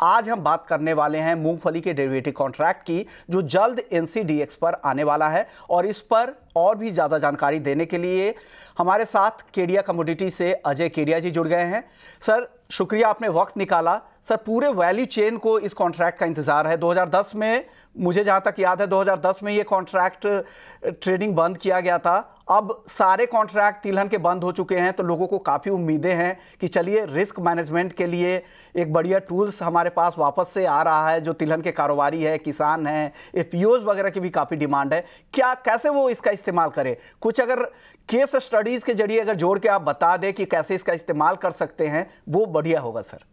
आज हम बात करने वाले हैं मूंगफली के डेरिवेटिव कॉन्ट्रैक्ट की, जो जल्द एनसीडीएक्स पर आने वाला है। और इस पर और भी ज़्यादा जानकारी देने के लिए हमारे साथ केडिया कमोडिटी से अजय केडिया जी जुड़ गए हैं। सर, शुक्रिया आपने वक्त निकाला। सर, पूरे वैल्यू चेन को इस कॉन्ट्रैक्ट का इंतज़ार है। 2010 में, मुझे जहाँ तक याद है, 2010 में ये कॉन्ट्रैक्ट ट्रेडिंग बंद किया गया था। अब सारे कॉन्ट्रैक्ट तिलहन के बंद हो चुके हैं, तो लोगों को काफ़ी उम्मीदें हैं कि चलिए रिस्क मैनेजमेंट के लिए एक बढ़िया टूल्स हमारे पास वापस से आ रहा है। जो तिलहन के कारोबारी है, किसान हैं, एफपीओज वगैरह की भी काफ़ी डिमांड है। क्या, कैसे वो इसका इस्तेमाल करें? कुछ अगर केस स्टडीज़ के जरिए अगर जोड़ के आप बता दें कि कैसे इसका इस्तेमाल कर सकते हैं, वो बढ़िया होगा सर।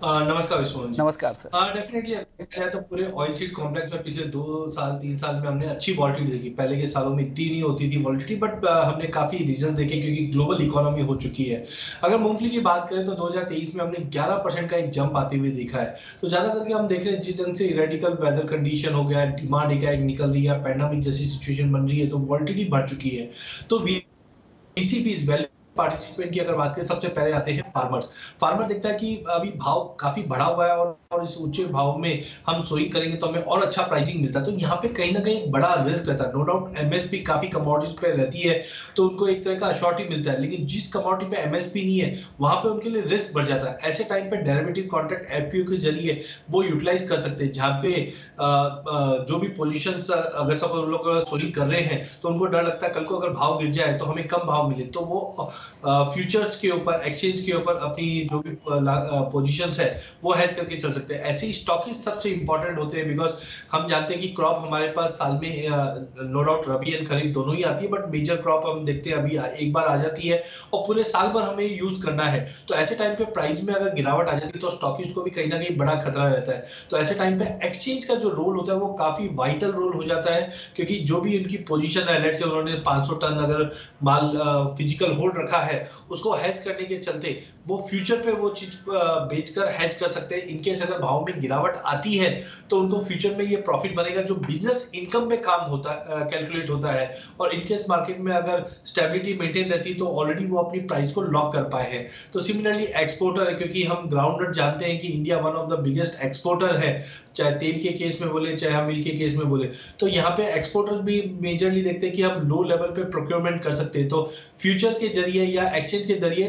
नमस्कार विष्णु। नमस्कार सर। डेफिनेटली तो पूरे ऑयल सीड कॉम्प्लेक्स में पिछले 2 साल 3 साल में हमने अच्छी वॉलिटिलिटी देखी। पहले के सालों में इतनी नहीं होती थी वॉलिटिलिटी, बट हमने काफी रीजंस देखे क्योंकि ग्लोबल इकोनॉमी हो चुकी है। अगर मूंगफली की बात करें तो 2023 में हमने 11% का एक जंप आते हुए देखा है। तो ज्यादा करके हम देख रहे हैं जिस ढंग से रेडिकल वेदर कंडीशन हो गया, डिमांड एक निकल रही है, पैंडेमिक जैसी सिचुएशन बन रही है, तो वॉलिटिलिटी बढ़ चुकी है। तो वीसीपी इज वेल पार्टिसिपेंट की अगर बात करें, सबसे पहले आते हैं फार्मर देखता है कि अभी भाव काफी बढ़ा हुआ है और इस ऊंचे भाव में हम सोइंग करेंगे तो हमें और अच्छा प्राइसिंग मिलता है। तो यहाँ पे कहीं ना कहीं एक बड़ा रिस्क रहता है। नो डाउट एमएसपी काफी कमोडिटीज पे रहती है तो उनको एक तरह का अश्योरिटी मिलता है, लेकिन जिस कमोडिटी पे एमएसपी नहीं है वहां पे उनके लिए रिस्क बढ़ जाता है। ऐसे टाइम पे डेरिवेटिव कॉन्ट्रैक्ट एफपीओ के जरिए वो यूटिलाइज कर सकते हैं, जहाँ पे जो भी पोजिशन अगर सब लोग सोइंग कर रहे हैं तो उनको डर लगता है कल को अगर भाव गिर जाए तो हमें कम भाव मिले, तो वो फ्यूचर्स के ऊपर, एक्सचेंज के ऊपर अपनी जो भी पोजीशंस है वो हेज करके चल सकते हैं। ऐसे ही स्टॉकिस्ट सबसे इंपॉर्टेंट होते हैं, बिकॉज हम जानते हैं कि क्रॉप हमारे पास साल में नो डाउट रबी एंड खरीफ दोनों ही आती है, बट मेजर क्रॉप हम देखते हैं अभी एक बार आ जाती है और पूरे साल भर हमें यूज करना है। तो ऐसे टाइम पे प्राइस में अगर गिरावट आ जाती है तो स्टॉकिस्ट को भी कहीं ना कहीं बड़ा खतरा रहता है। तो ऐसे टाइम पे एक्सचेंज का जो रोल होता है वो काफी वाइटल रोल हो जाता है, क्योंकि जो भी उनकी पोजीशन है, लेट्स से उन्होंने 500 टन अगर माल फिजिकल होल्ड रखा है, उसको हेज करने के चलते वो फ्यूचर पे वो चीज बेचकर हेज कर सकते हैं। इनकेस अगर भाव में गिरावट आती है तो उनको फ्यूचर में ये प्रॉफिट बनेगा जो बिजनेस इनकम में काम होता है, कैलकुलेट होता है। और इनकेस मार्केट में अगर स्टेबिलिटी मेंटेन रहती है तो ऑलरेडी वो अपनी प्राइस को लॉक कर पाए हैं। तो सिमिलरली एक्सपोर्टर है, क्योंकि हम ग्राउंडनट जानते हैं कि India one of the biggest exporter है, चाहे तेल के केस में बोले चाहे हम मिल्क के केस में बोले। तो यहाँ पे एक्सपोर्टर भी मेजरली देखते हैं कि हम लो लेवल पे प्रोक्योरमेंट कर सकते हैं। तो फ्यूचर के जरिए या एक्सचेंज के जरिए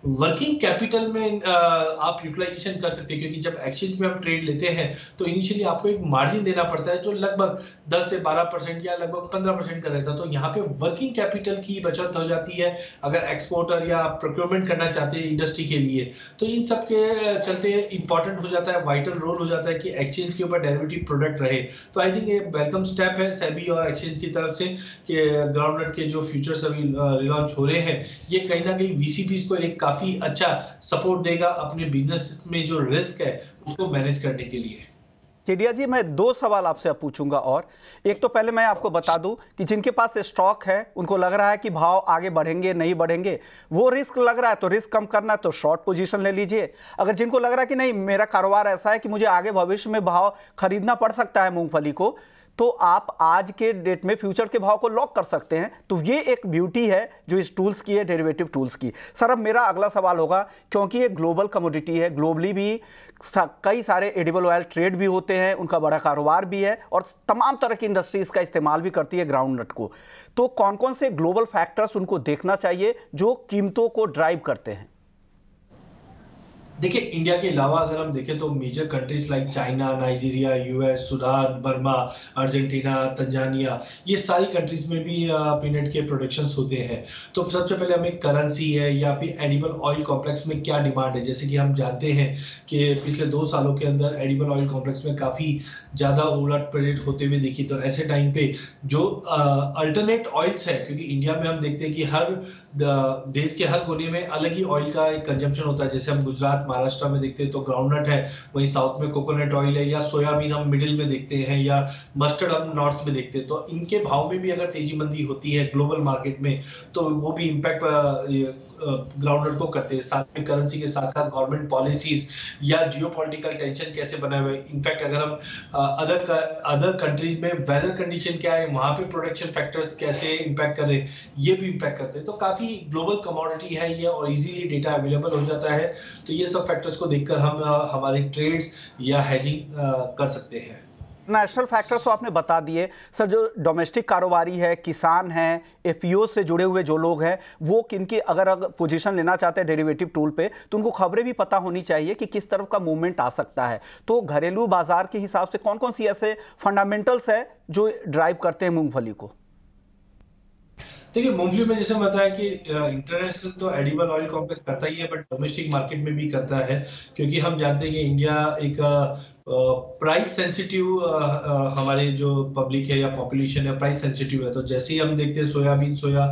वर्किंग कैपिटल में आप यूटिलाइजेशन कर सकते हैं, क्योंकि जब एक्सचेंज में हम ट्रेड लेते हैं तो इनिशियली आपको एक मार्जिन देना पड़ता है जो लगभग 10 से 12% या लगभग 15% का रहता है। तो यहाँ पे वर्किंग कैपिटल की बचत हो जाती है अगर एक्सपोर्टर या प्रोक्योरमेंट करना चाहते हैं इंडस्ट्री के लिए। तो इन सब के चलते इंपॉर्टेंट हो जाता है, वाइटल रोल हो जाता है कि एक्सचेंज के ऊपर डेरिवेटिव प्रोडक्ट रहे। तो आई थिंक ये वेलकम स्टेप है सेबी और एक्सचेंज की तरफ से कि ग्राउंडनट के जो फ्यूचर्स अभी रिलॉन्च हो रहे हैं, ये कहीं ना कहीं वीसीपीज को एक काफी अच्छा सपोर्ट देगा अपने बिजनेस में जो रिस्क है उसको मैनेज करने के लिए। केडिया जी, मैं 2 सवाल आपसे अब पूछूंगा। और एक तो पहले मैं आपको बता दूं कि जिनके पास स्टॉक है, उनको लग रहा है कि भाव आगे बढ़ेंगे नहीं बढ़ेंगे, वो रिस्क लग रहा है तो रिस्क कम करना है तो शॉर्ट पोजीशन ले लीजिए। अगर जिनको लग रहा है कि नहीं, मेरा कारोबार ऐसा है कि मुझे आगे भविष्य में भाव खरीदना पड़ सकता है मूंगफली को, तो आप आज के डेट में फ्यूचर के भाव को लॉक कर सकते हैं। तो ये एक ब्यूटी है जो इस टूल्स की है, डेरिवेटिव टूल्स की। सर, अब मेरा अगला सवाल होगा, क्योंकि ये ग्लोबल कमोडिटी है, ग्लोबली भी कई सारे एडिबल ऑयल ट्रेड भी होते हैं, उनका बड़ा कारोबार भी है और तमाम तरह की इंडस्ट्री इसका इस्तेमाल भी करती है ग्राउंडनट को। तो कौन कौन से ग्लोबल फैक्टर्स उनको देखना चाहिए जो कीमतों को ड्राइव करते हैं? देखिए, इंडिया के अलावा अगर हम देखें तो major countries like China, Nigeria, US, Sudan, Burma, Argentina, Tanzania, ये सारी कंट्रीज में भी पीनट के प्रोडक्शंस होते हैं। तो सबसे पहले हमें करेंसी है या फिर एडिबल ऑयल कॉम्प्लेक्स में क्या डिमांड है। जैसे कि हम जानते हैं कि पिछले 2 सालों के अंदर एडिबल ऑयल कॉम्प्लेक्स में काफी ज्यादा उलट पलट होते हुए देखी। तो ऐसे टाइम पे जो अल्टरनेट ऑयल्स है, क्योंकि इंडिया में हम देखते हैं कि हर देश के हर कोने में अलग ही ऑयल का एक कंजम्पशन होता है। जैसे हम गुजरात, महाराष्ट्र में देखते हैं तो ग्राउंडनट है, वहीं साउथ में कोकोनट ऑयल है, या सोयाबीन हम मिडिल में देखते हैं, या मस्टर्ड हम नॉर्थ में देखते हैं। तो इनके भाव में भी अगर तेजी मंदी होती है ग्लोबल मार्केट में तो वो भी इम्पैक्ट ग्राउंडनट को करते हैं। साथ में करेंसी के साथ साथ गवर्नमेंट पॉलिसीज या जियोपॉलिटिकल टेंशन कैसे बनाए हुए। इनफैक्ट अगर हम अदर कंट्रीज में वेदर कंडीशन क्या है, वहां पे प्रोडक्शन फैक्टर्स कैसे इम्पैक्ट कर रहे हैं, ये भी इम्पैक्ट करते हैं। तो काफी ग्लोबल कमोडिटी है ये और इजीली डेटा अवेलेबल हो जाता है। तो ये सब सब फैक्टर्स को देखकर हम हमारी ट्रेड्स या हेजिंग कर सकते हैं। नेशनल फैक्टर्स तो आपने बता दिए सर। जो डोमेस्टिक कारोबारी है, किसान हैं, एफपीओ से जुड़े हुए जो लोग हैं, वो किनकी अगर पोजीशन लेना चाहते हैं डेरिवेटिव टूल पे, तो उनको खबरें भी पता होनी चाहिए कि किस तरफ का मूवमेंट आ सकता है। तो घरेलू बाजार के हिसाब से कौन कौन सी ऐसे फंडामेंटल्स है जो ड्राइव करते हैं मूंगफली को? देखिए, मूंगफली में जैसे बताया कि इंटरनेशनल तो एडिबल ऑयल कॉम्प्लेक्स करता ही है, बट डोमेस्टिक मार्केट में भी करता है, क्योंकि हम जानते हैं कि इंडिया एक प्राइस सेंसिटिव हमारे जो पब्लिक है या पॉपुलेशन है, प्राइस सेंसिटिव है। तो जैसे ही हम देखते हैं सोयाबीन, सोया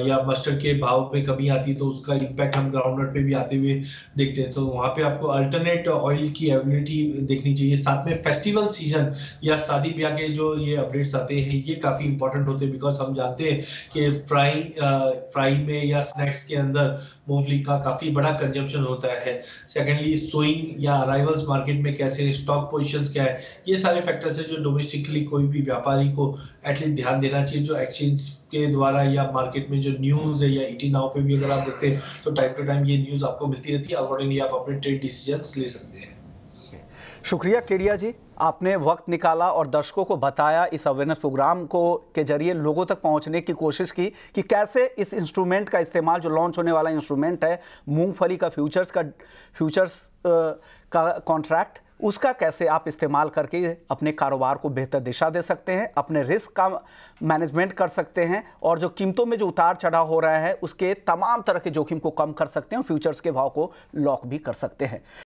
या मस्टर्ड के भाव में कमी आती है, तो उसका इम्पैक्ट हम ग्राउंडनट पे भी आते हुए देखते हैं। तो वहाँ पे आपको अल्टरनेट ऑयल की अवेलेबिलिटी देखनी चाहिए। साथ में फेस्टिवल सीजन या शादी ब्याह के जो ये अपडेट्स आते हैं, ये काफी इंपॉर्टेंट होते हैं, बिकॉज हम जानते हैं कि फ्राई में या स्नैक्स के अंदर मूंगफली का काफी बड़ा कंजम्पशन होता है। सेकेंडली, सोइंग या अराइवल्स मार्केट में कैसे, स्टॉक पोजीशंस क्या है, ये सारे फैक्टर्स है जो डोमेस्टिकली कोई भी व्यापारी को एटलीस्ट ध्यान देना चाहिए। जो एक्सचेंज के द्वारा या मार्केट में जो न्यूज है, या ईटी नाउ पे भी अगर आप देखते हैं तो टाइम टू टाइम ये न्यूज आपको मिलती रहती है। अकॉर्डिंगली आप अपने ट्रेड डिसीजंस ले सकते हैं। शुक्रिया केडिया जी, आपने वक्त निकाला और दर्शकों को बताया, इस अवेयरनेस प्रोग्राम को के जरिए लोगों तक पहुंचने की कोशिश की कि कैसे इस इंस्ट्रूमेंट का इस्तेमाल, जो लॉन्च होने वाला इंस्ट्रूमेंट है मूंगफली का फ्यूचर्स का कॉन्ट्रैक्ट, उसका कैसे आप इस्तेमाल करके अपने कारोबार को बेहतर दिशा दे सकते हैं, अपने रिस्क का मैनेजमेंट कर सकते हैं, और जो कीमतों में जो उतार चढ़ाव हो रहा है उसके तमाम तरह के जोखिम को कम कर सकते हैं और फ्यूचर्स के भाव को लॉक भी कर सकते हैं।